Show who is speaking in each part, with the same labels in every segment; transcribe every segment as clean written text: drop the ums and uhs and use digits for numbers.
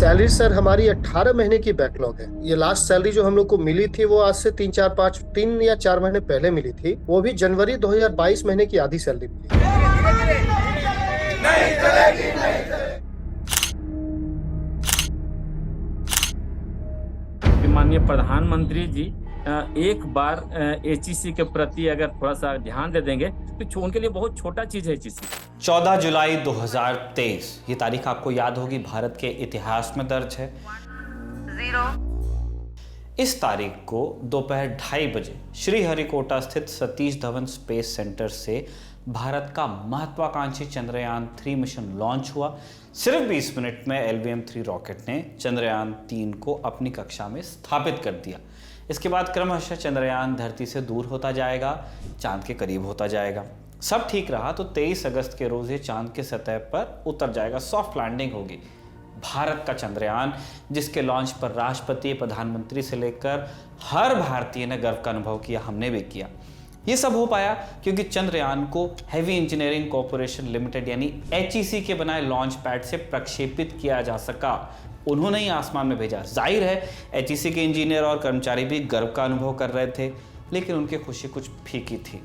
Speaker 1: Salary sir हमारी 18 महीने की बैकलॉग है। ये लास्ट सैलरी जो हम लोग को मिली थी वो आज से 3 या 4 महीने पहले मिली थी। वो भी जनवरी 2022 महीने की आधी सैलरी मिली है।
Speaker 2: माननीय प्रधानमंत्री जी एक बार एचईसी के प्रति अगर थोड़ा सा ध्यान दे देंगे तो उनके लिए बहुत छोटा चीज है एचईसी।
Speaker 3: 14 जुलाई 2023 ये तारीख आपको याद होगी, भारत के इतिहास में दर्ज है।
Speaker 4: 0
Speaker 3: इस तारीख को दोपहर 2:30 बजे श्रीहरिकोटा स्थित सतीश धवन स्पेस सेंटर से भारत का महत्वाकांक्षी चंद्रयान 3 मिशन लॉन्च हुआ। सिर्फ 20 मिनट में LVM-3 रॉकेट ने चंद्रयान 3 को अपनी कक्षा में स्थापित कर दिया। इसके बाद क्रमशः चंद्रयान धरती से दूर होता जाएगा, चांद के करीब होता जाएगा। सब ठीक रहा तो 23 अगस्त के रोज ये चांद के सतह पर उतर जाएगा, सॉफ्ट लैंडिंग होगी। भारत का चंद्रयान, जिसके लॉन्च पर राष्ट्रपति, प्रधानमंत्री से लेकर हर भारतीय ने गर्व का अनुभव किया, हमने भी किया। ये सब हो पाया क्योंकि चंद्रयान को हेवी इंजीनियरिंग कॉर्पोरेशन लिमिटेड यानी HEC के बनाए लॉन्च पैड से प्रक्षेपित किया जा सका। उन्होंने ही आसमान में भेजा। जाहिर है HEC के इंजीनियर और कर्मचारी भी गर्व का अनुभव कर रहे थे, लेकिन उनकी खुशी कुछ फीकी थी।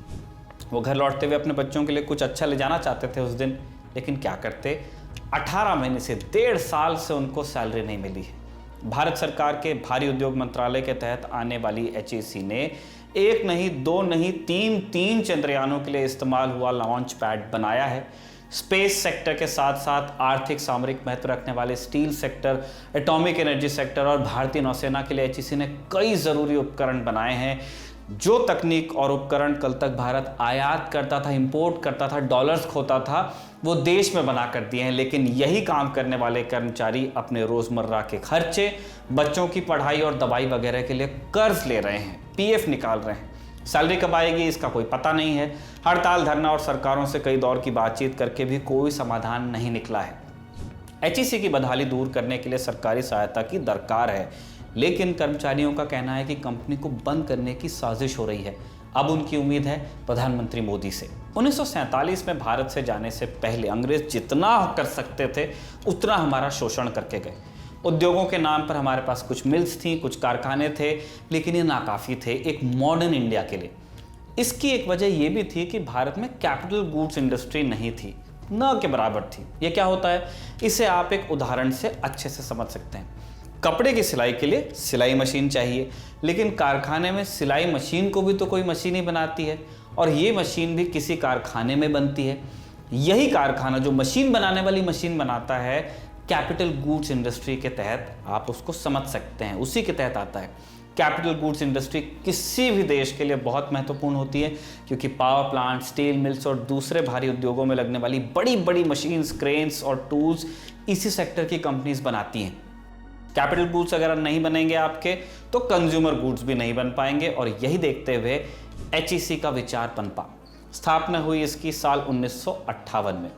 Speaker 3: वो घर लौटते हुए अपने बच्चों के लिए कुछ अच्छा ले जाना चाहते थे उस दिन, लेकिन क्या करते, 18 महीने से 1.5 साल से उनको सैलरी नहीं मिली है। भारत सरकार के भारी उद्योग मंत्रालय के तहत आने वाली HEC ने एक नहीं, दो नहीं, तीन चंद्रयानों के लिए इस्तेमाल हुआ लॉन्च पैड बनाया है। स्पेस सेक्टर के साथ साथ आर्थिक सामरिक महत्व रखने वाले steel sector, atomic energy sector और भारतीय नौसेना के लिए HEC ने कई ज़रूरी उपकरण बनाए हैं। जो तकनीक और उपकरण कल तक भारत आयात करता था, इंपोर्ट करता था, डॉलर्स खोता था, वो देश में बना कर दिए हैं। लेकिन यही काम करने वाले कर्मचारी अपने रोज़मर्रा के खर्चे, बच्चों की पढ़ाई और दवाई वगैरह के लिए कर्ज ले रहे हैं, PF निकाल रहे हैं। सैलरी कब आएगी इसका कोई पता नहीं है। हड़ताल, धरना और सरकारों से कई दौर की बातचीत करके भी कोई समाधान नहीं निकला है। HEC की बदहाली दूर करने के लिए सरकारी सहायता की दरकार है, लेकिन कर्मचारियों का कहना है कि कंपनी को बंद करने की साजिश हो रही है। अब उनकी उम्मीद है प्रधानमंत्री मोदी से। 1947 में भारत से जाने से पहले अंग्रेज जितना कर सकते थे उतना हमारा शोषण करके गए। उद्योगों के नाम पर हमारे पास कुछ मिल्स थी, कुछ कारखाने थे, लेकिन ये नाकाफ़ी थे एक मॉडर्न इंडिया के लिए। इसकी एक वजह यह भी थी कि भारत में कैपिटल गुड्स इंडस्ट्री नहीं थी, न के बराबर थी। ये क्या होता है, इसे आप एक उदाहरण से अच्छे से समझ सकते हैं। कपड़े की सिलाई के लिए सिलाई मशीन चाहिए, लेकिन कारखाने में सिलाई मशीन को भी तो कोई मशीन ही बनाती है, और ये मशीन भी किसी कारखाने में बनती है। यही कारखाना जो मशीन बनाने वाली मशीन बनाता है, कैपिटल गुड्स इंडस्ट्री के तहत आप उसको समझ सकते हैं, उसी के तहत आता है। कैपिटल गुड्स इंडस्ट्री किसी भी देश के लिए बहुत महत्वपूर्ण होती है, क्योंकि पावर प्लांट, स्टील मिल्स और दूसरे भारी उद्योगों में लगने वाली बड़ी बड़ी मशीन्स, क्रेन्स और टूल्स इसी सेक्टर की कंपनीज बनाती हैं। कैपिटल गुड्स अगर नहीं बनेंगे आपके, तो कंज्यूमर गुड्स भी नहीं बन पाएंगे। और यही देखते हुए HEC का विचार पनपा। स्थापना हुई इसकी साल 1958 में।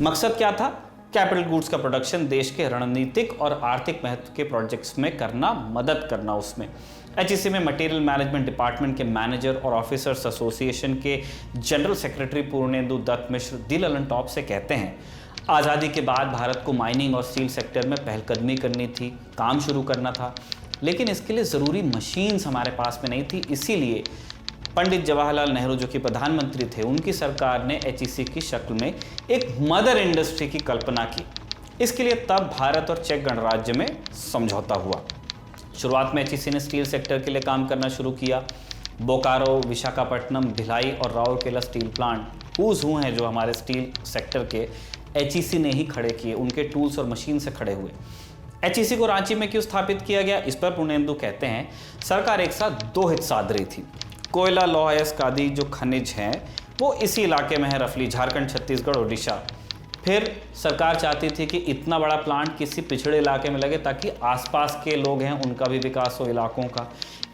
Speaker 3: मकसद क्या था, कैपिटल गुड्स का प्रोडक्शन देश के रणनीतिक और आर्थिक महत्व के प्रोजेक्ट्स में करना, मदद करना। उसमें HEC में मटेरियल मैनेजमेंट डिपार्टमेंट के मैनेजर और ऑफिसर्स एसोसिएशन के जनरल सेक्रेटरी पूर्णेंदु दत्त मिश्र दिल अलन टॉप से कहते हैं, आज़ादी के बाद भारत को माइनिंग और स्टील सेक्टर में पहलकदमी करनी थी, काम शुरू करना था, लेकिन इसके लिए ज़रूरी मशीन्स हमारे पास में नहीं थी। इसीलिए पंडित जवाहरलाल नेहरू जो कि प्रधानमंत्री थे, उनकी सरकार ने HEC की शक्ल में एक मदर इंडस्ट्री की कल्पना की। इसके लिए तब भारत और चेक गणराज्य में समझौता हुआ। शुरुआत में HEC ने स्टील सेक्टर के लिए काम करना शुरू किया। बोकारो, विशाखापट्टनम, भिलाई और राउरकेला स्टील प्लांट हूज़ हू हैं जो हमारे स्टील सेक्टर के HEC ने ही खड़े किए, उनके टूल्स और मशीन से खड़े हुए। HEC को रांची में क्यों स्थापित किया गया, इस पर पूर्णेंदु कहते हैं, सरकार एक साथ दो हित साध रही थी। कोयला, लौह अयस्क आदि जो खनिज हैं वो इसी इलाके में है, रफली झारखंड, छत्तीसगढ़, ओडिशा। फिर सरकार चाहती थी कि इतना बड़ा प्लांट किसी पिछड़े इलाके में लगे ताकि आसपास के लोग हैं उनका भी विकास हो, इलाकों का।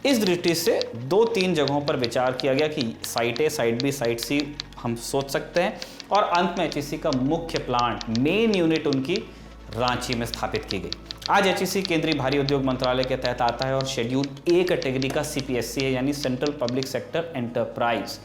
Speaker 3: इस दृष्टि से 2-3 जगहों पर विचार किया गया कि साइट ए, साइट बी, साइट सी हम सोच सकते हैं, और अंत में HEC का मुख्य प्लांट, मेन यूनिट उनकी रांची में स्थापित की गई। आज HEC केंद्रीय भारी उद्योग मंत्रालय के तहत आता है और शेड्यूल A कैटेगरी का CPSC है, यानी सेंट्रल पब्लिक सेक्टर एंटरप्राइज।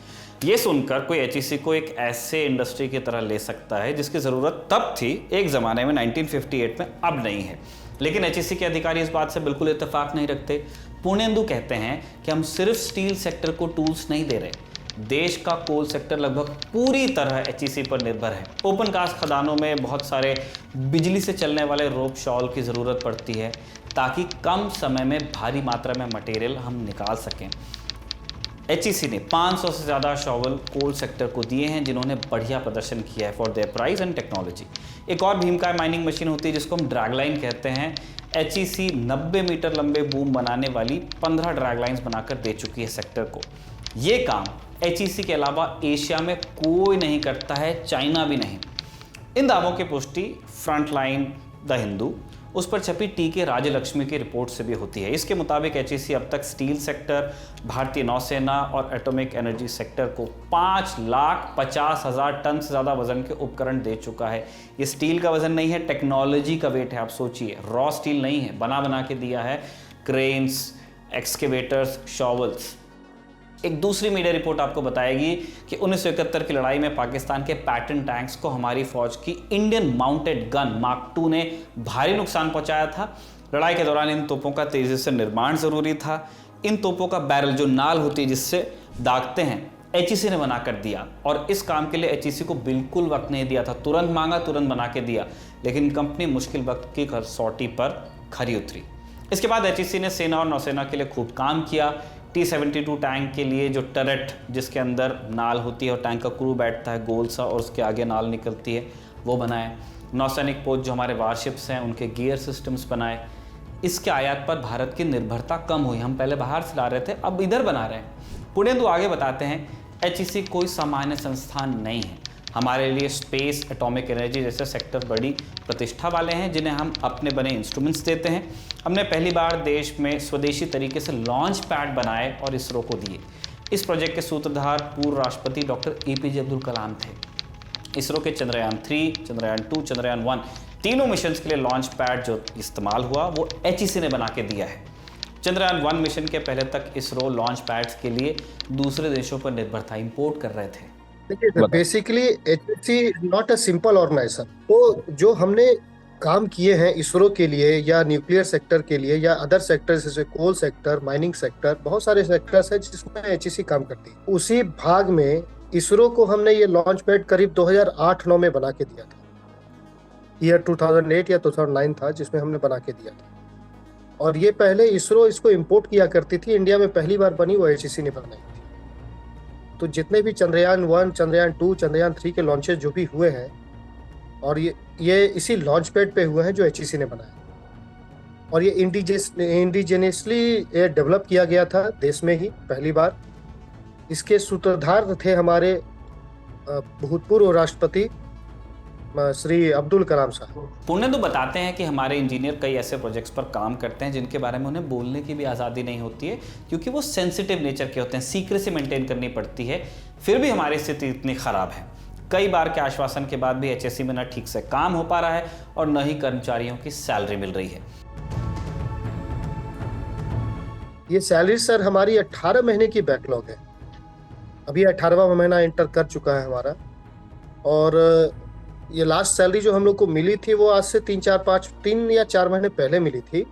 Speaker 3: ये सुनकर कोई HEC को एक ऐसे इंडस्ट्री की तरह ले सकता है जिसकी ज़रूरत तब थी एक ज़माने में 1958 में, अब नहीं है। लेकिन एचईसी के अधिकारी इस बात से बिल्कुल इत्तेफाक नहीं रखते। पूर्णेंदु कहते हैं कि हम सिर्फ स्टील सेक्टर को टूल्स नहीं दे रहे, देश का कोल सेक्टर लगभग पूरी तरह एचईसी पर निर्भर है। ओपन कास्ट खदानों में बहुत सारे बिजली से चलने वाले रोप शॉल की ज़रूरत पड़ती है ताकि कम समय में भारी मात्रा में मटेरियल हम निकाल सकें। एचईसी ने 500 से ज़्यादा शॉवल कोल सेक्टर को दिए हैं जिन्होंने बढ़िया प्रदर्शन किया है for their price and technology. एक और भीमकाय माइनिंग मशीन होती है जिसको हम ड्रैग लाइन कहते हैं। एचईसी 90 मीटर लंबे बूम बनाने वाली 15 ड्रैग लाइन्स बनाकर दे चुकी है सेक्टर को। ये काम एचईसी के अलावा एशिया में कोई नहीं करता है, चाइना भी नहीं। इन दावों की पुष्टि फ्रंटलाइन द हिंदू उस पर छपी टीके राजलक्ष्मी की रिपोर्ट से भी होती है। इसके मुताबिक एचईसी अब तक स्टील सेक्टर, भारतीय नौसेना और एटॉमिक एनर्जी सेक्टर को 5,50,000 टन से ज़्यादा वजन के उपकरण दे चुका है। ये स्टील का वजन नहीं है, टेक्नोलॉजी का वेट है। आप सोचिए, रॉ स्टील नहीं है, बना के दिया है। Cranes, excavators, shovels. एक दूसरी मीडिया रिपोर्ट आपको बताएगी कि 1971 की लड़ाई में पाकिस्तान के पैटर्न टैंक्स को हमारी फौज की इंडियन माउंटेड गन मार्क 2 ने भारी नुकसान पहुंचाया था। लड़ाई के दौरान इन तोपों का तेजी से निर्माण जरूरी था। इन तोपों का बैरल, जो नाल होती है जिससे दागते हैं, एचईसी ने बना कर दिया और इस काम के लिए एचईसी को बिल्कुल वक्त नहीं दिया था। तुरंत मांगा, तुरंत बना के दिया, लेकिन कंपनी मुश्किल वक्त की कसौटी पर खरी उतरी। इसके बाद एचईसी ने सेना और नौसेना के लिए खूब काम किया। T-72 टैंक के लिए जो टरेट जिसके अंदर नाल होती है और टैंक का क्रू बैठता है गोल सा और उसके आगे नाल निकलती है, वो बनाए। नौसैनिक पोत जो हमारे वारशिप्स हैं उनके गियर सिस्टम्स बनाए। इसके आयात पर भारत की निर्भरता कम हुई। हम पहले बाहर से ला रहे थे, अब इधर बना रहे हैं। पूर्णेंदु आगे बताते हैं, एचईसी कोई सामान्य संस्थान नहीं है। हमारे लिए स्पेस, एटॉमिक एनर्जी जैसे सेक्टर बड़ी प्रतिष्ठा वाले हैं जिन्हें हम अपने बने इंस्ट्रूमेंट्स देते हैं। हमने पहली बार देश में स्वदेशी तरीके से लॉन्च पैड बनाए और इसरो को दिए। इस प्रोजेक्ट के सूत्रधार पूर्व राष्ट्रपति डॉक्टर एपीजे अब्दुल कलाम थे। इसरो के चंद्रयान 3, चंद्रयान 2, चंद्रयान 1 तीनों मिशन के लिए लॉन्च पैड जो इस्तेमाल हुआ वो एचईसी ने बना के दिया है। चंद्रयान 1 मिशन के पहले तक इसरो लॉन्च पैड्स के लिए दूसरे देशों पर निर्भर था, इंपोर्ट कर रहे थे।
Speaker 1: देखिए, basically HEC not a simple organization. तो जो हमने काम किए हैं इसरो के लिए या न्यूक्लियर सेक्टर के लिए या अदर सेक्टर्स जैसे कोल सेक्टर, माइनिंग सेक्टर, बहुत सारे सेक्टर्स हैं जिसमें एचईसी काम करती है। उसी भाग में इसरो को हमने ये लॉन्च पैड करीब 2008-9 में बना के दिया था। ईयर 2008 या 2009 था जिसमें हमने बना के दिया था। और ये पहले इसरो इसको इंपोर्ट किया करती थी, इंडिया में पहली बार बनी वो एचईसी ने बनाई थी। तो जितने भी चंद्रयान 1, चंद्रयान 2, चंद्रयान 3 के लॉन्चेस जो भी हुए हैं और ये इसी लॉन्च पैड पे हुए हैं जो एचईसी ने बनाया। और ये इंडिजिनियसली ये डेवलप किया गया था देश में ही पहली बार। इसके सूत्रधार थे हमारे भूतपूर्व राष्ट्रपति श्री अब्दुल कलाम साहब।
Speaker 3: पूर्णेंदु बताते हैं कि हमारे इंजीनियर कई ऐसे प्रोजेक्ट्स पर काम करते हैं जिनके बारे में उन्हें बोलने की भी आज़ादी नहीं होती है क्योंकि वो सेंसिटिव नेचर के होते हैं, सीक्रेसी मेंटेन करनी पड़ती है। फिर भी हमारी स्थिति इतनी ख़राब है। कई बार के आश्वासन के बाद भी एचईसी में न ठीक से काम हो पा रहा है और न ही कर्मचारियों की सैलरी मिल रही है।
Speaker 1: ये सैलरी सर हमारी 18 महीने की बैकलॉग है। अभी 18वां महीना एंटर कर चुका है हमारा। और ये लास्ट सैलरी जो हम लोग को मिली थी वो आज से 3 या 4 महीने पहले मिली थी।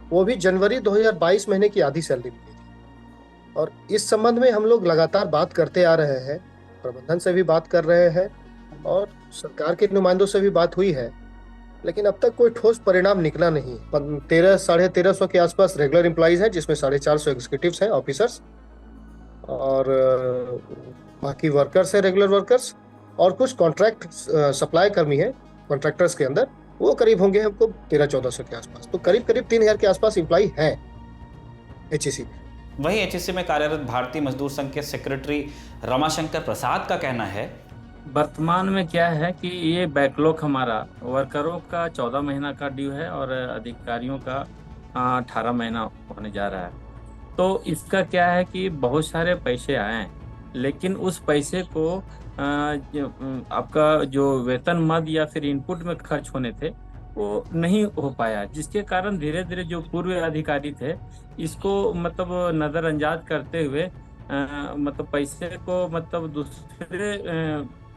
Speaker 1: वो भी जनवरी 2022 महीने की आधी सैलरी मिली थी। और इस संबंध में हम लोग लगातार बात करते आ रहे हैं, प्रबंधन से भी बात कर रहे हैं और सरकार के नुमाइंदों से भी बात हुई है, लेकिन अब तक कोई ठोस परिणाम निकला नहीं। 1300 के आसपास रेगुलर एम्प्लॉइज हैं जिसमें 450 एग्जीक्यूटिव्स हैं, ऑफिसर्स, और बाकी वर्कर्स हैं, रेगुलर वर्कर्स, और कुछ कॉन्ट्रैक्ट सप्लाई कर्मी हैं कॉन्ट्रैक्टर्स के अंदर, वो करीब होंगे हमको 1300-1400 के आसपास। तो करीब 3000 के आसपास एम्प्लॉई हैं एचईसी।
Speaker 3: वहीं एचईसी में कार्यरत भारतीय मजदूर संघ के सेक्रेटरी रमाशंकर प्रसाद का कहना है,
Speaker 2: वर्तमान में क्या है कि ये बैकलॉग हमारा वर्करों का 14 महीना का ड्यू है और अधिकारियों का 18 महीना होने जा रहा है। तो इसका क्या है कि बहुत सारे पैसे आए हैं, लेकिन उस पैसे को आपका जो वेतन मद या फिर इनपुट में खर्च होने थे वो नहीं हो पाया, जिसके कारण धीरे धीरे जो पूर्व अधिकारी थे इसको मतलब नज़रअंदाज करते हुए मतलब पैसे को मतलब दूसरे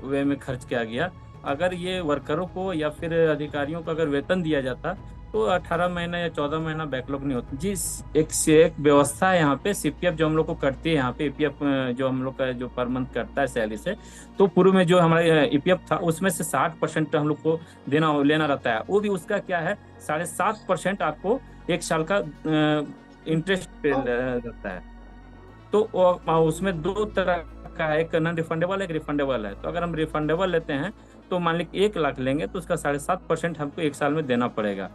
Speaker 2: वे में खर्च किया गया। अगर ये वर्करों को या फिर अधिकारियों को अगर वेतन दिया जाता तो 18 महीना या 14 महीना बैकलॉग नहीं होता। जिस एक व्यवस्था है यहाँ पे, सीपीएफ जो हम लोग को करती है यहाँ पे, ईपीएफ जो हम लोग का जो पर मंथ करता है सैलरी से, तो पूर्व में जो हमारा ईपीएफ था उसमें से 60% हम लोग को लेना रहता है। वो भी उसका क्या है, 7.5% आपको एक साल का इंटरेस्ट पे रहता है। तो उसमें दो तरह का है, एक नॉन रिफंडेबल, एक रिफंडेबल है। तो अगर हम रिफंडेबल लेते हैं तो मान लीजिए 1 लाख लेंगे तो उसका 7.5% हमको एक साल में देना पड़ेगा।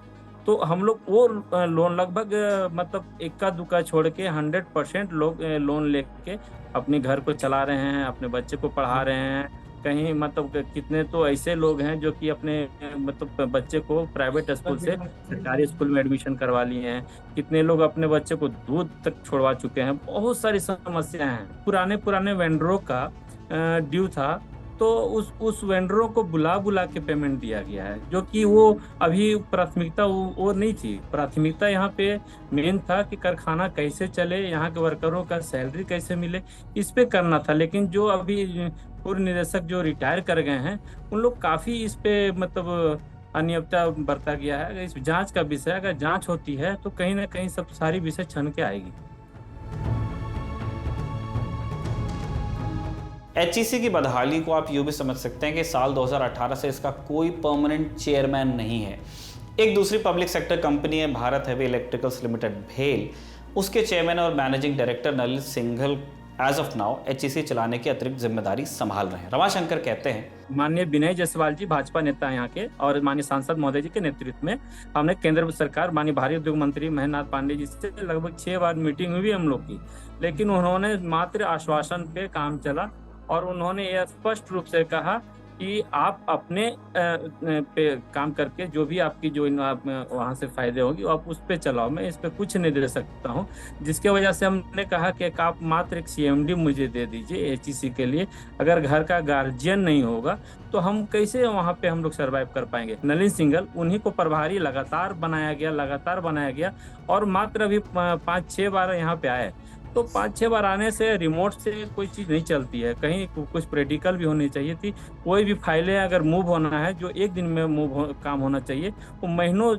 Speaker 2: तो हम लोग वो लोन लगभग मतलब इक्का दुक्का छोड़ के 100% लोग लोन लेके अपने घर को चला रहे हैं, अपने बच्चे को पढ़ा रहे हैं। कहीं मतलब कितने तो ऐसे लोग हैं जो कि अपने मतलब बच्चे को प्राइवेट स्कूल से सरकारी स्कूल में एडमिशन करवा लिए हैं। कितने लोग अपने बच्चे को दूध तक छोड़वा चुके हैं। बहुत सारी समस्याएं हैं। पुराने वेंडरों का ड्यू था, तो उस वेंडरों को बुला के पेमेंट दिया गया है, जो कि वो अभी प्राथमिकता वो नहीं थी। प्राथमिकता यहाँ पे मेन था कि कारखाना कैसे चले, यहाँ के वर्करों का सैलरी कैसे मिले, इस पे करना था। लेकिन जो अभी पूर्व निदेशक जो रिटायर कर गए हैं, उन लोग काफी इस पे मतलब अनियमितता बरता गया है। इस जांच का विषय, अगर जांच होती है तो कहीं ना कहीं सब सारी विषय छन के आएगी।
Speaker 3: एचईसी की बदहाली को आप यूँ भी समझ सकते हैं कि साल 2018 से इसका कोई परमानेंट चेयरमैन नहीं है। एक दूसरी पब्लिक सेक्टर कंपनी है भारत हैवी इलेक्ट्रिकल्स लिमिटेड भेल, उसके चेयरमैन और managing director Nalin Singhal as of now HEC चलाने की अतिरिक्त जिम्मेदारी संभाल रहे हैं। रमाशंकर कहते हैं,
Speaker 2: माननीय विनय जायसवाल जी भाजपा नेता यहाँ के और माननीय सांसद महोदय जी के नेतृत्व में हमने केंद्र सरकार माननीय भारी उद्योग मंत्री महेंद्र नाथ पांडे जी से लगभग 6 बार मीटिंग हुई हम लोग की, लेकिन उन्होंने मात्र आश्वासन पे काम चला। और उन्होंने यह स्पष्ट रूप से कहा कि आप अपने पे काम करके जो भी आपकी जो वहाँ से फायदे होगी आप उस पे चलाओ, मैं इस पे कुछ नहीं दे सकता हूँ। जिसके वजह से हमने कहा कि आप मात्र एक सीएमडी मुझे दे दीजिए एचईसी के लिए। अगर घर का गार्जियन नहीं होगा तो हम कैसे वहाँ पे हम लोग सर्वाइव कर पाएंगे। नलिन सिंघल उन्हीं को प्रभारी लगातार बनाया गया और मात्र अभी 5-6 बार यहाँ पे आए। तो 5-6 बार आने से रिमोट से कोई चीज़ नहीं चलती है, कहीं कुछ प्रैक्टिकल भी होनी चाहिए थी। कोई भी फाइलें अगर मूव होना है, जो एक दिन में काम होना चाहिए, वो महीनों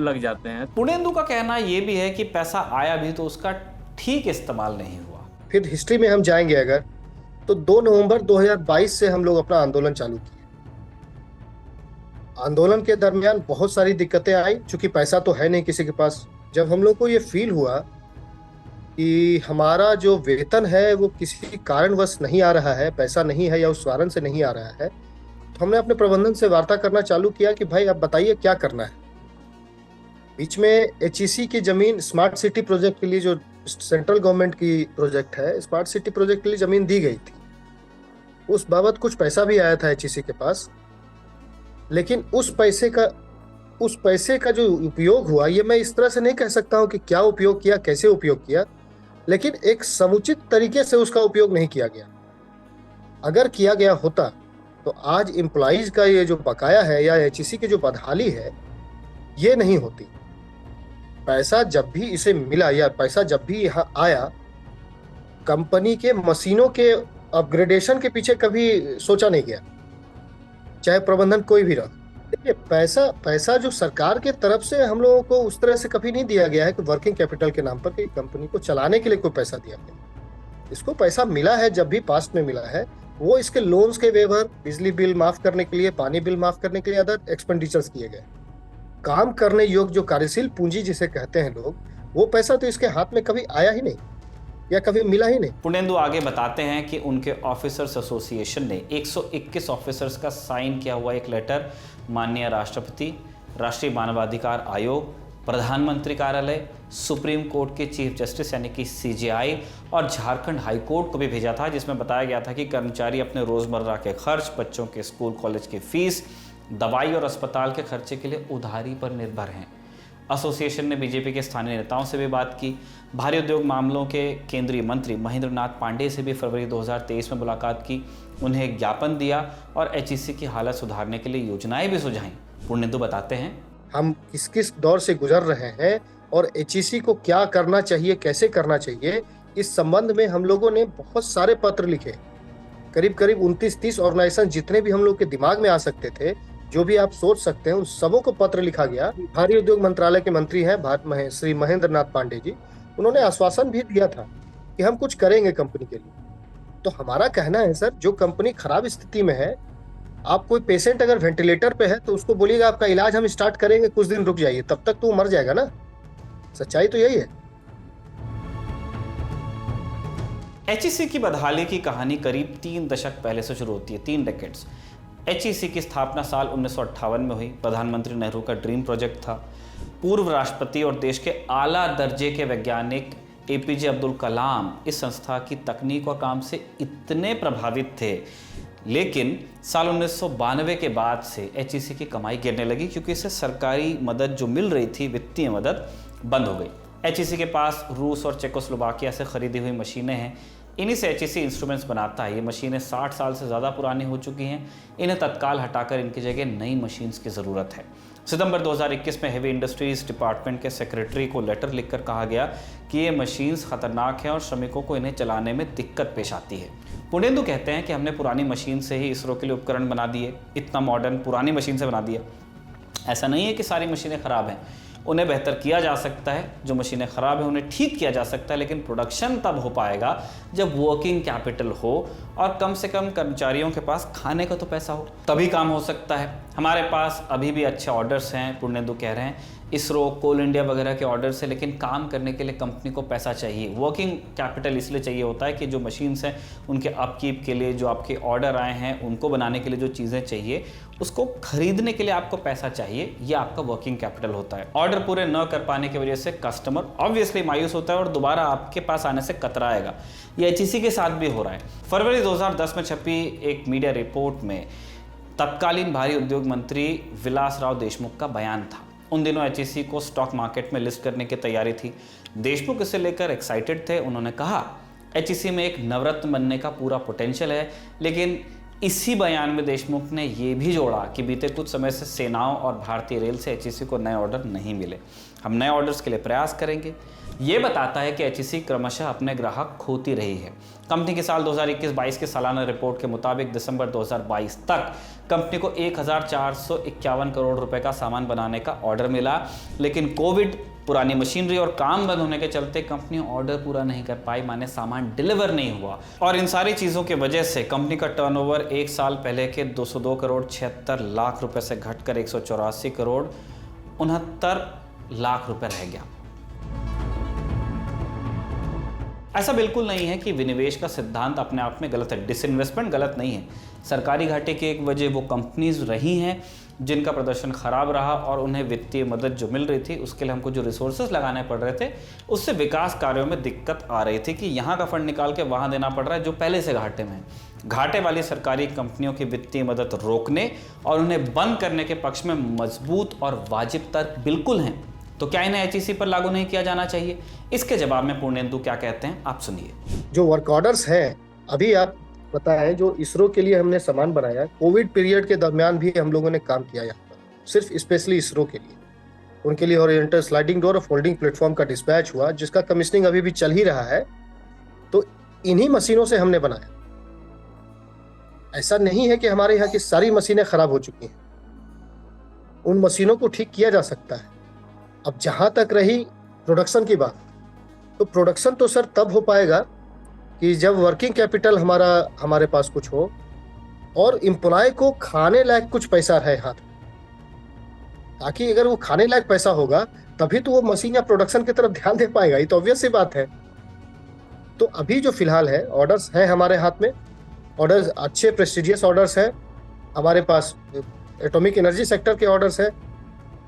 Speaker 2: लग जाते हैं।
Speaker 3: पुणेंदु का कहना ये भी है कि पैसा आया भी तो उसका ठीक इस्तेमाल नहीं हुआ।
Speaker 1: फिर हिस्ट्री में हम जाएंगे अगर, तो 2 नवंबर 2022 से हम लोग अपना आंदोलन चालू किए। आंदोलन के दरमियान बहुत सारी दिक्कतें आई, चूंकि पैसा तो है नहीं किसी के पास। जब हम लोग को ये फील हुआ कि हमारा जो वेतन है वो किसी कारणवश नहीं आ रहा है, पैसा नहीं है या उस कारण से नहीं आ रहा है, तो हमने अपने प्रबंधन से वार्ता करना चालू किया कि भाई अब बताइए क्या करना है। बीच में एचईसी की जमीन स्मार्ट सिटी प्रोजेक्ट के लिए, जो सेंट्रल गवर्नमेंट की प्रोजेक्ट है, स्मार्ट सिटी प्रोजेक्ट के लिए जमीन दी गई थी। उस बाबत कुछ पैसा भी आया था एचईसी के पास, लेकिन उस पैसे का जो उपयोग हुआ, ये मैं इस तरह से नहीं कह सकता हूं कि क्या उपयोग किया, कैसे उपयोग किया, लेकिन एक समुचित तरीके से उसका उपयोग नहीं किया गया। अगर किया गया होता तो आज एम्प्लॉइज का ये जो बकाया है या एचईसी की जो बदहाली है, ये नहीं होती। पैसा जब भी इसे मिला या पैसा जब भी यहाँ आया, कंपनी के मशीनों के अपग्रेडेशन के पीछे कभी सोचा नहीं गया, चाहे प्रबंधन कोई भी रहा। देखिए, पैसा जो सरकार के तरफ से हम लोगों को उस तरह से कभी नहीं दिया गया है कि वर्किंग कैपिटल के नाम पर कि कंपनी को चलाने के लिए कोई पैसा दिया गया। इसको पैसा मिला है जब भी पास्ट में मिला है, वो इसके लोन्स के वेवर, बिजली बिल माफ करने के लिए, पानी बिल माफ करने के लिए अदर एक्सपेंडिचर्स किए गए। काम करने योग्य जो कार्यशील पूंजी जिसे कहते हैं लोग, वो पैसा तो इसके हाथ में कभी आया ही नहीं या कभी मिला ही नहीं।
Speaker 3: पुणेंदु आगे बताते हैं कि उनके ऑफिसर्स एसोसिएशन ने 121 ऑफिसर्स का साइन किया हुआ एक लेटर माननीय राष्ट्रपति, राष्ट्रीय मानवाधिकार आयोग, प्रधानमंत्री कार्यालय, सुप्रीम कोर्ट के चीफ जस्टिस यानी कि सीजेआई और झारखंड हाई कोर्ट को भी भेजा था, जिसमें बताया गया था कि कर्मचारी अपने रोजमर्रा के खर्च, बच्चों के स्कूल कॉलेज की फीस, दवाई और अस्पताल के खर्चे के लिए उधारी पर निर्भर हैं। एसोसिएशन ने बीजेपी के स्थानीय नेताओं से भी बात की। भारी उद्योग मामलों के केंद्रीय मंत्री महेंद्र नाथ पांडे से भी फरवरी 2023 में मुलाकात की, उन्हें एक ज्ञापन दिया और एचईसी की हालत सुधारने के लिए योजनाएं भी सुझाई। पुणेंदु बताते हैं,
Speaker 1: हम किस किस दौर से गुजर रहे हैं और एचईसी को क्या करना चाहिए, कैसे करना चाहिए, इस संबंध में हम लोगों ने बहुत सारे पत्र लिखे। करीब 29-30 ऑर्गेनाइजेशन जितने भी हम लोग के दिमाग में आ सकते थे, जो भी आप सोच सकते हैं उन सबों को पत्र लिखा गया। भारी उद्योग मंत्रालय के मंत्री हैं श्री महेंद्र नाथ पांडे जी, उन्होंने आश्वासन भी दिया था कि हम कुछ करेंगे कंपनी के लिए। तो हमारा कहना है सर, जो कंपनी खराब स्थिति में है, आप कोई पेशेंट अगर वेंटिलेटर पे है तो उसको बोलिएगा आपका इलाज हम स्टार्ट करेंगे, कुछ दिन रुक जाइए, तब तक तो मर जाएगा ना। सच्चाई तो यही है।
Speaker 3: एचईसी की बदहाली की कहानी करीब 3 दशक पहले से शुरू होती है, 3 डेकेड्स। एचईसी की स्थापना साल 1958 में हुई। प्रधानमंत्री नेहरू का ड्रीम प्रोजेक्ट था। पूर्व राष्ट्रपति और देश के आला दर्जे के वैज्ञानिक एपीजे अब्दुल कलाम इस संस्था की तकनीक और काम से इतने प्रभावित थे, लेकिन साल 1992 के बाद से एचईसी की कमाई गिरने लगी, क्योंकि इसे सरकारी मदद जो मिल रही थी, वित्तीय मदद, बंद हो गई। एचईसी के पास रूस और चेकोस्लोवाकिया से खरीदी हुई मशीनें हैं। इन्हीं से एचईसी इंस्ट्रूमेंट्स बनाता है। ये मशीनें 60 साल से ज़्यादा पुरानी हो चुकी हैं। इन्हें तत्काल हटाकर इनकी जगह नई मशीन्स की ज़रूरत है। सितंबर 2021 में हेवी इंडस्ट्रीज डिपार्टमेंट के सेक्रेटरी को लेटर लिखकर कहा गया कि ये मशीन्स खतरनाक हैं और श्रमिकों को इन्हें चलाने में दिक्कत पेश आती है। पुणेंदु कहते हैं कि हमने पुरानी मशीन से ही इसरो के लिए उपकरण बना दिए, इतना मॉडर्न पुरानी मशीन से बना दिया। ऐसा नहीं है कि सारी मशीनें ख़राब हैं, उन्हें बेहतर किया जा सकता है। जो मशीनें ख़राब हैं उन्हें ठीक किया जा सकता है, लेकिन प्रोडक्शन तब हो पाएगा जब वर्किंग कैपिटल हो और कम से कम कर्मचारियों के पास खाने का तो पैसा हो, तभी काम हो सकता है। हमारे पास अभी भी अच्छे ऑर्डर्स हैं, पुण्यदू कह रहे हैं, इसरो, कोल इंडिया वगैरह के ऑर्डर्स हैं, लेकिन काम करने के लिए कंपनी को पैसा चाहिए। वर्किंग कैपिटल इसलिए चाहिए होता है कि जो मशीन्स हैं उनके अपकीप के लिए, जो आपके ऑर्डर आए हैं उनको बनाने के लिए जो चीज़ें चाहिए, उसको खरीदने के लिए आपको पैसा चाहिए। ये आपका वर्किंग कैपिटल होता है। ऑर्डर पूरे न कर पाने की वजह से कस्टमर ऑब्वियसली मायूस होता है और दोबारा आपके पास आने से कतराएगा। ये एचईसी के साथ भी हो रहा है। फरवरी 2010 में छपी एक मीडिया रिपोर्ट में तत्कालीन भारी उद्योग मंत्री विलास राव देशमुख का बयान था। उन दिनों एचईसी को स्टॉक मार्केट में लिस्ट करने की तैयारी थी। देशमुख इसे लेकर एक्साइटेड थे। उन्होंने कहा एचईसी में एक नवरत्न बनने का पूरा पोटेंशियल है, लेकिन इसी बयान में देशमुख ने यह भी जोड़ा कि बीते कुछ समय से सेनाओं और भारतीय रेल से एचईसी को नए ऑर्डर नहीं मिले। हम नए ऑर्डर्स के लिए प्रयास करेंगे। ये बताता है कि एचईसी क्रमशः अपने ग्राहक खोती रही है। कंपनी के साल 2021-22 के सालाना रिपोर्ट के मुताबिक दिसंबर 2022 तक कंपनी को 1451 करोड़ रुपए का सामान बनाने का ऑर्डर मिला, लेकिन कोविड, पुरानी मशीनरी और काम बंद होने के चलते कंपनी ऑर्डर पूरा नहीं कर पाई, माने सामान डिलीवर नहीं हुआ। और इन सारी चीज़ों की वजह से कंपनी का टर्नओवर एक साल पहले के 202 करोड़ 76 लाख रुपए से घटकर 184 करोड़ 69 लाख रुपए रह गया। ऐसा बिल्कुल नहीं है कि विनिवेश का सिद्धांत अपने आप में गलत है। डिसइन्वेस्टमेंट गलत नहीं है। सरकारी घाटे की एक वजह वो कंपनीज रही हैं जिनका प्रदर्शन खराब रहा और उन्हें वित्तीय मदद जो मिल रही थी उसके लिए हमको जो रिसोर्सेज लगाने पड़ रहे थे उससे विकास कार्यों में दिक्कत आ रही थी कि यहाँ का फंड निकाल के वहाँ देना पड़ रहा है जो पहले से घाटे में है। घाटे वाली सरकारी कंपनियों की वित्तीय मदद रोकने और उन्हें बंद करने के पक्ष में मजबूत और वाजिब तर्क बिल्कुल हैं। तो क्या इन्हें एचईसी पर लागू नहीं किया जाना चाहिए? इसके जवाब में पूर्णेंदु क्या कहते हैं, आप सुनिए।
Speaker 1: जो वर्क ऑर्डर्स हैं, अभी आप पता है जो इसरो के लिए हमने सामान बनाया, कोविड पीरियड के दरमियान भी हम लोगों ने काम किया यहाँ पर, सिर्फ स्पेशली इसरो के लिए। उनके लिए ओरिएंटेड स्लाइडिंग डोर और फोल्डिंग प्लेटफॉर्म का डिस्पैच हुआ, जिसका कमीशनिंग अभी भी चल ही रहा है। तो इन्हीं मशीनों से हमने बनाया। ऐसा नहीं है कि हमारे यहाँ की सारी मशीनें खराब हो चुकी हैं। उन मशीनों को ठीक किया जा सकता है। अब जहां तक रही प्रोडक्शन की बात, तो प्रोडक्शन तो सर तब हो पाएगा कि जब वर्किंग कैपिटल हमारे पास कुछ हो और एम्प्लॉय को खाने लायक कुछ पैसा रहे हाथ में, ताकि अगर वो खाने लायक पैसा होगा तभी तो वो मशीन या प्रोडक्शन की तरफ ध्यान दे पाएगा। ये तो ऑब्वियस सी बात है। तो अभी जो फिलहाल है, ऑर्डर्स हैं हमारे हाथ में, ऑर्डर्स अच्छे प्रेस्टिजियस ऑर्डर्स हैं हमारे पास। एटॉमिक एनर्जी सेक्टर के ऑर्डर्स हैं।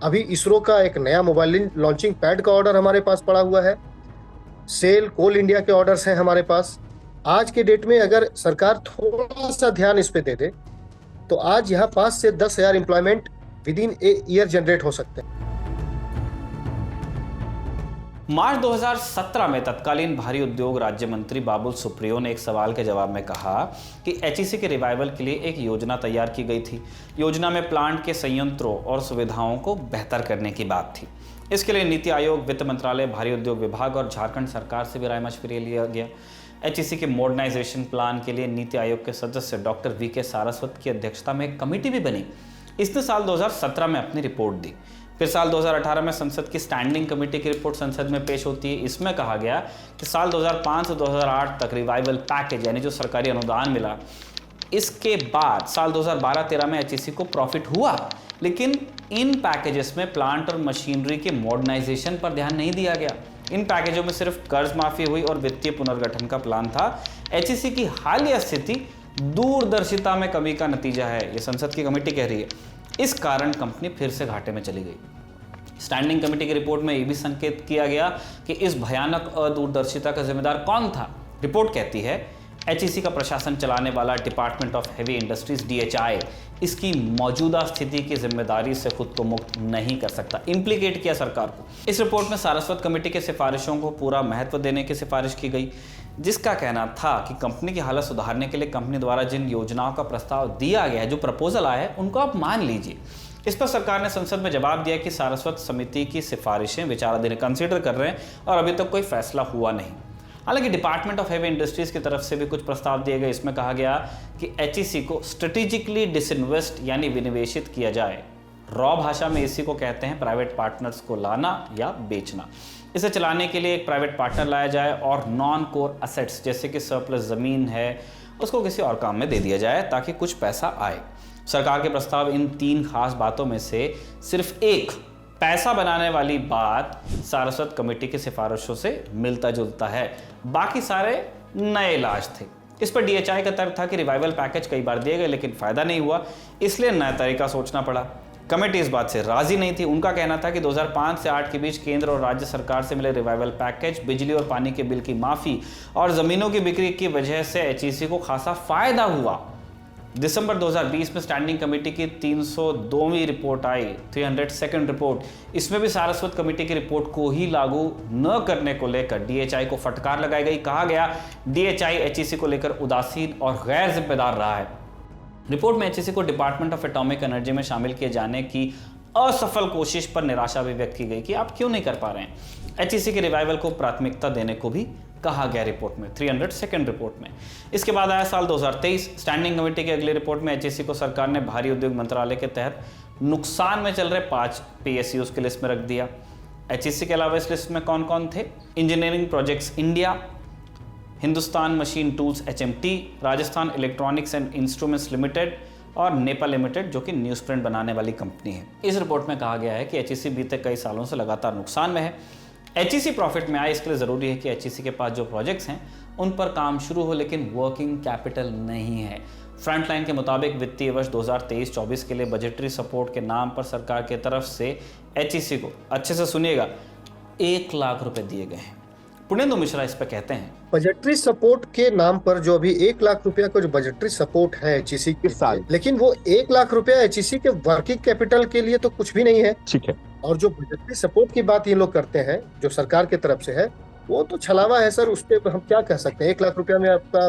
Speaker 1: अभी इसरो का एक नया मोबाइल लॉन्चिंग पैड का ऑर्डर हमारे पास पड़ा हुआ है। सेल, कोल इंडिया के ऑर्डर्स हैं हमारे पास। आज के डेट में अगर सरकार थोड़ा सा ध्यान इस पे दे दे तो आज यहाँ 5 से 10,000 employment with in a year generate हो सकते हैं।
Speaker 3: मार्च 2017 में तत्कालीन भारी उद्योग राज्य मंत्री बाबुल सुप्रियो ने एक सवाल के जवाब में कहा कि एचईसी के रिवाइवल के लिए एक योजना तैयार की गई थी। योजना में प्लांट के संयंत्रों और सुविधाओं को बेहतर करने की बात थी। इसके लिए नीति आयोग, वित्त मंत्रालय, भारी उद्योग विभाग और झारखंड सरकार से भी राय मशविरा लिया गया। एचईसी के मॉडर्नाइजेशन प्लान के लिए नीति आयोग के सदस्य डॉक्टर वी के सारस्वत की अध्यक्षता में एक कमेटी भी बनी इसने साल 2017 में अपनी रिपोर्ट दी। फिर साल 2018 में संसद की स्टैंडिंग कमेटी की रिपोर्ट संसद में पेश होती है। इसमें कहा गया कि साल 2005 से 2008 तक रिवाइवल पैकेज यानी जो सरकारी अनुदान मिला, इसके बाद साल 2012-13 में एचईसी को प्रॉफिट हुआ, लेकिन इन पैकेजेस में प्लांट और मशीनरी के मॉडर्नाइजेशन पर ध्यान नहीं दिया गया। इन पैकेजों में सिर्फ कर्ज माफी हुई और वित्तीय पुनर्गठन का प्लान था। एचईसी की हालिया स्थिति दूरदर्शिता में कमी का नतीजा है, ये संसद की कमेटी कह रही है। इस कारण कंपनी फिर से घाटे में चली गई। स्टैंडिंग कमेटी की रिपोर्ट में यह भी संकेत किया गया कि इस भयानक अदूरदर्शिता का जिम्मेदार कौन था। रिपोर्ट कहती है एचईसी का प्रशासन चलाने वाला department of heavy industries DHI इसकी मौजूदा स्थिति की जिम्मेदारी से खुद को मुक्त नहीं कर सकता। इम्प्लीकेट किया सरकार को। इस रिपोर्ट में सारस्वत कमेटी की सिफारिशों को पूरा महत्व देने की सिफारिश की गई, जिसका कहना था कि कंपनी की हालत सुधारने के लिए कंपनी द्वारा जिन योजनाओं का प्रस्ताव दिया गया है, जो प्रपोजल आया है, उनको आप मान लीजिए। इस पर सरकार ने संसद में जवाब दिया कि सारस्वत समिति की सिफारिशें विचाराधीन कंसीडर कर रहे हैं और अभी तक कोई फैसला हुआ नहीं। हालांकि डिपार्टमेंट ऑफ हेवी इंडस्ट्रीज की तरफ से भी कुछ प्रस्ताव दिए गए। इसमें कहा गया कि एचईसी को स्ट्रेटेजिकली डिसइन्वेस्ट यानी विनिवेशित किया जाए। रॉ भाषा में इसी को कहते हैं प्राइवेट पार्टनर्स को लाना या बेचना। इसे चलाने के लिए एक प्राइवेट पार्टनर लाया जाए और नॉन कोर असेट्स जैसे कि सरप्लस ज़मीन है उसको किसी और काम में दे दिया जाए ताकि कुछ पैसा आए। सरकार के प्रस्ताव इन 3 खास बातों में से सिर्फ एक पैसा बनाने वाली बात सारस्वत कमेटी की सिफारिशों से मिलता जुलता है, बाकी सारे नए इलाज थे। इस पर डीएचआई का तर्क था कि रिवाइवल पैकेज कई बार दिए गए लेकिन फायदा नहीं हुआ, इसलिए नया तरीका सोचना पड़ा। कमेटी इस बात से राजी नहीं थी। उनका कहना था कि 2005 से 8 के बीच केंद्र और राज्य सरकार से मिले रिवाइवल पैकेज, बिजली और पानी के बिल की माफी और जमीनों की बिक्री की वजह से एचईसी को खासा फायदा हुआ। दिसंबर 2020 में स्टैंडिंग कमेटी की 302वीं रिपोर्ट आई, 302nd रिपोर्ट। इसमें भी सारस्वत कमेटी की रिपोर्ट को ही लागू न करने को लेकर डीएचआई को फटकार लगाई गई। कहा गया डीएचआई एचईसी को लेकर उदासीन और गैर जिम्मेदार रहा है। रिपोर्ट में एचईसी को डिपार्टमेंट ऑफ एटॉमिक एनर्जी में शामिल किए जाने की असफल कोशिश पर निराशा भी व्यक्त की गई कि आप क्यों नहीं कर पा रहे हैं। एचईसी के रिवाइवल को प्राथमिकता देने को भी कहा गया रिपोर्ट में, 302nd रिपोर्ट में। इसके बाद आया साल 2023। स्टैंडिंग कमेटी की अगली रिपोर्ट में एचईसी को सरकार ने भारी उद्योग मंत्रालय के तहत नुकसान में चल रहे 5 पीएसयूज की लिस्ट में रख दिया। एचईसी के अलावा इस लिस्ट में कौन कौन थे? Engineering projects India, Hindustan machine tools HMT, Rajasthan electronics and instruments limited और नेपा लिमिटेड जो कि न्यूज़ प्रिंट बनाने वाली कंपनी है। इस रिपोर्ट में कहा गया है कि एचईसी बीते कई सालों से लगातार नुकसान में है। एचईसी प्रॉफिट में आए, इसके लिए ज़रूरी है कि एचईसी के पास जो प्रोजेक्ट्स हैं उन पर काम शुरू हो, लेकिन वर्किंग कैपिटल नहीं है। फ्रंटलाइन के मुताबिक वित्तीय वर्ष 2023-24 के लिए बजटरी सपोर्ट के नाम पर सरकार की तरफ से एचईसी को, अच्छे से सुनिएगा, 1 लाख रुपए दिए गए हैं। पुनेंदु मिश्रा इस पर कहते हैं
Speaker 1: बजटरी सपोर्ट के नाम पर जो अभी 1 लाख रुपया का जो बजटरी सपोर्ट है एचईसी के साल, लेकिन वो 1 लाख रुपया एचईसी के वर्किंग कैपिटल के लिए तो कुछ भी नहीं है।
Speaker 4: ठीक है।
Speaker 1: और जो बजटरी सपोर्ट की बात ये लोग करते हैं जो सरकार की तरफ से है, वो तो छलावा है सर। उस पर हम क्या कह सकते हैं? 1 लाख रुपया में आपका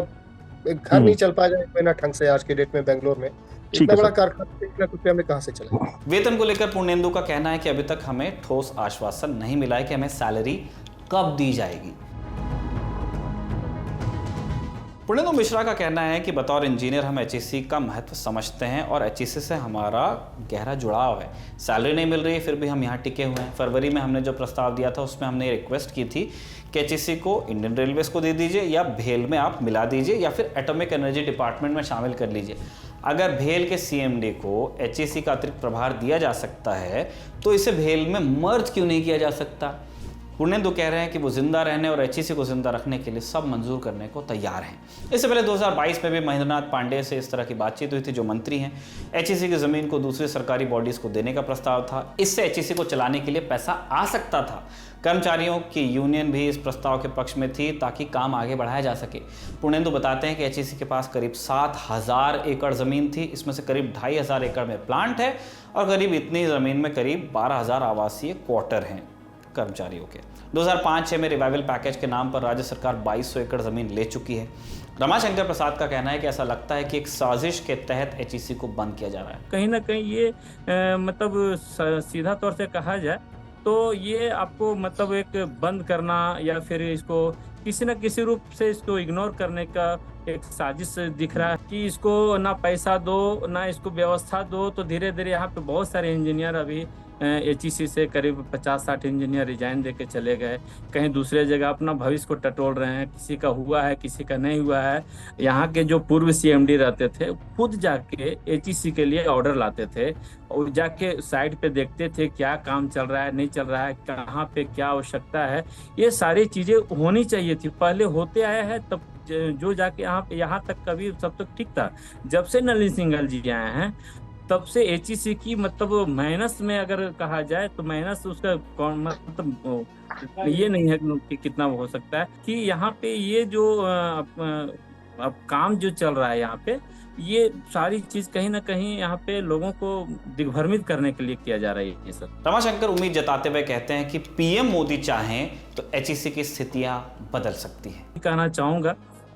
Speaker 1: एक घर नहीं चल पाएगा एक महीना ढंग से आज के डेट में बेंगलोर में। इतना बड़ा कारखाना 1 लाख रुपया में कहाँ से चलेगा?
Speaker 3: वेतन को लेकर पुनेंदु का कहना है कि अभी तक हमें ठोस आश्वासन नहीं मिला है कि हमें सैलरी कब दी जाएगी। पुनेंदु मिश्रा का कहना है कि बतौर इंजीनियर हम एचईसी का महत्व समझते हैं और एचईसी से हमारा गहरा जुड़ाव है। सैलरी नहीं मिल रही है फिर भी हम यहाँ टिके हुए हैं। फरवरी में हमने जो प्रस्ताव दिया था उसमें हमने रिक्वेस्ट की थी कि एचईसी को इंडियन रेलवेज को दे दीजिए या भेल में आप मिला दीजिए या फिर एटॉमिक एनर्जी डिपार्टमेंट में शामिल कर लीजिए। अगर भेल के सीएमडी को एचईसी का अतिरिक्त प्रभार दिया जा सकता है तो इसे भेल में मर्ज क्यों नहीं किया जा सकता? पुनेंदु कह रहे हैं कि वो जिंदा रहने और एचईसी को जिंदा रखने के लिए सब मंजूर करने को तैयार हैं। इससे पहले 2022 में भी महेंद्रनाथ पांडेय से इस तरह की बातचीत हुई थी, जो मंत्री हैं। एचईसी की जमीन को दूसरी सरकारी बॉडीज को देने का प्रस्ताव था। इससे एचईसी को चलाने के लिए पैसा आ सकता था। कर्मचारियों की यूनियन भी इस प्रस्ताव के पक्ष में थी ताकि काम आगे बढ़ाया जा सके। पुनेंदु बताते हैं कि एचईसी के पास करीब 7,000 एकड़ जमीन थी। इसमें से करीब 2,500 एकड़ में प्लांट है और करीब इतनी जमीन में करीब 12,000 आवासीय क्वार्टर हैं कर्मचारियों के। 2005-6 में रिवाइवल पैकेज के नाम पर राज्य सरकार 2200 एकड़ जमीन ले चुकी है। रमाशंकर प्रसाद का कहना है कि ऐसा लगता है कि एक साजिश के तहत एचईसी को बंद किया जा रहा है।
Speaker 2: कहीं ना कहीं ये मतलब सीधा तौर से कहा जाए तो ये आपको मतलब एक बंद करना या फिर इसको किसी न किसी रूप से इसको इग्नोर करने का एक साजिश दिख रहा है कि इसको ना पैसा दो ना इसको व्यवस्था दो, तो धीरे धीरे यहाँ पे बहुत सारे इंजीनियर अभी HEC से करीब 50-60 इंजीनियर रिजाइन दे के चले गए, कहीं दूसरे जगह अपना भविष्य को टटोल रहे हैं। किसी का हुआ है, किसी का नहीं हुआ है। यहाँ के जो पूर्व CMD रहते थे खुद जाके HEC के लिए ऑर्डर लाते थे और जाके साइड पे देखते थे क्या काम चल रहा है, नहीं चल रहा है, कहाँ पे क्या आवश्यकता है। ये सारी चीजें होनी चाहिए थी, पहले होते आया है। तब जो जाके यहाँ तक कभी सब तक ठीक था। जब से नलिनी सिंघल जी आए हैं तब से HEC की मतलब माइनस में अगर कहा जाए तो माइनस उसका मतलब ये नहीं है कि कितना हो सकता है कि यहाँ पे ये जो अब काम जो चल रहा है यहाँ पे, ये सारी चीज कहीं ना कहीं यहाँ पे लोगों को दिग्भ्रमित करने के लिए किया जा रहा है ये सब।
Speaker 3: रमाशंकर उम्मीद जताते हुए कहते हैं कि PM मोदी चाहें तो HEC की स्थितियां बदल सकती हैं।
Speaker 2: कहना चाहूंगा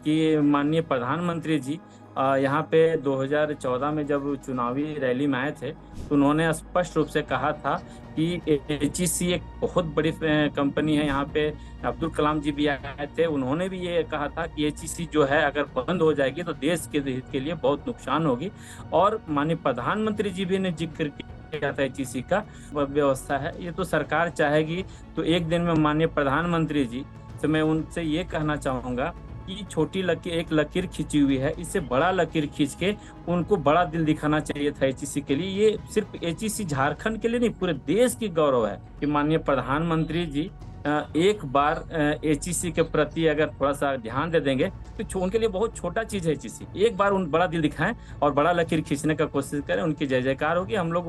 Speaker 2: कि माननीय प्रधानमंत्री जी यहाँ पे 2014 में जब चुनावी रैली में आए थे तो उन्होंने स्पष्ट रूप से कहा था कि HEC एक बहुत बड़ी कंपनी है। यहाँ पे अब्दुल कलाम जी भी आए थे, उन्होंने भी ये कहा था कि HEC जो है अगर बंद हो जाएगी तो देश के हित के लिए बहुत नुकसान होगी। और माननीय प्रधानमंत्री जी भी ने जिक्र किया था HEC का व्यवस्था है, ये तो सरकार चाहेगी तो एक दिन में माननीय प्रधानमंत्री जी से मैं उनसे ये कहना चाहूँगा कि छोटी लकीर, एक लकीर खींची हुई है, इससे बड़ा लकीर खींच के उनको बड़ा दिल दिखाना चाहिए था HEC के लिए। ये सिर्फ HEC झारखंड के लिए नहीं, पूरे देश की गौरव है कि माननीय प्रधानमंत्री जी एक बार HEC के प्रति अगर थोड़ा सा ध्यान दे देंगे तो उनके लिए बहुत छोटा चीज है HEC। एक बार उन बड़ा दिल दिखाएं और बड़ा लकीर खींचने का कोशिश करें, उनकी जय जयकार होगी। हम लोग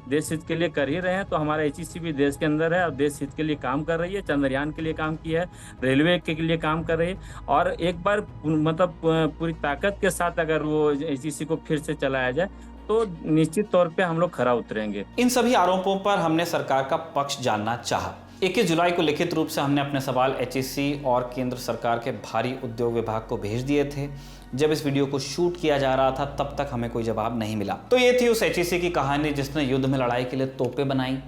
Speaker 2: देश हित के लिए कर ही रहे हैं, तो हमारा HEC भी देश के अंदर है और देश हित के लिए काम कर रही है। चंद्रयान के लिए काम किया है, रेलवे के लिए काम कर रही है, और एक बार मतलब पूरी ताकत के साथ अगर वो HEC को फिर से चलाया जाए तो निश्चित तौर पे हम लोग खरा उतरेंगे।
Speaker 3: इन सभी आरोपों पर हमने सरकार का पक्ष जानना चाहा। 21 जुलाई को लिखित रूप से हमने अपने सवाल HEC और केंद्र सरकार के भारी उद्योग विभाग को भेज दिए थे। जब इस वीडियो को शूट किया जा रहा था तब तक हमें कोई जवाब नहीं मिला। तो ये थी उस HEC की कहानी जिसने युद्ध में लड़ाई के लिए तोपें बनाई,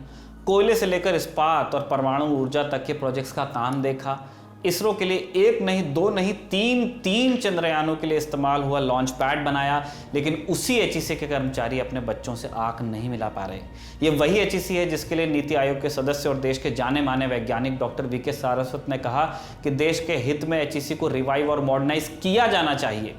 Speaker 3: कोयले से लेकर इस्पात और परमाणु ऊर्जा तक के प्रोजेक्ट्स का काम देखा। इसरो के लिए एक नहीं, दो नहीं, तीन चंद्रयानों के लिए इस्तेमाल हुआ लॉन्च पैड बनाया, लेकिन उसी HEC के कर्मचारी अपने बच्चों से आंख नहीं मिला पा रहे। ये वही HEC है जिसके लिए नीति आयोग के सदस्य और देश के जाने माने वैज्ञानिक डॉक्टर VK सारस्वत ने कहा कि देश के हित में HEC को रिवाइव और मॉडर्नाइज किया जाना चाहिए।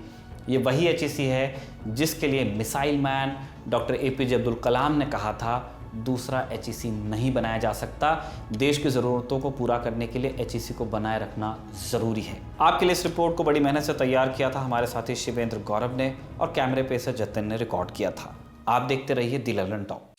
Speaker 3: ये वही HEC है जिसके लिए missile man doctor APJ Abdul Kalam ने कहा था दूसरा HEC नहीं बनाया जा सकता। देश की ज़रूरतों को पूरा करने के लिए HEC को बनाए रखना ज़रूरी है। आपके लिए इस रिपोर्ट को बड़ी मेहनत से तैयार किया था हमारे साथी शिवेंद्र गौरव ने, और कैमरे पे से जतिन ने रिकॉर्ड किया था। आप देखते रहिए दी ललन टॉक।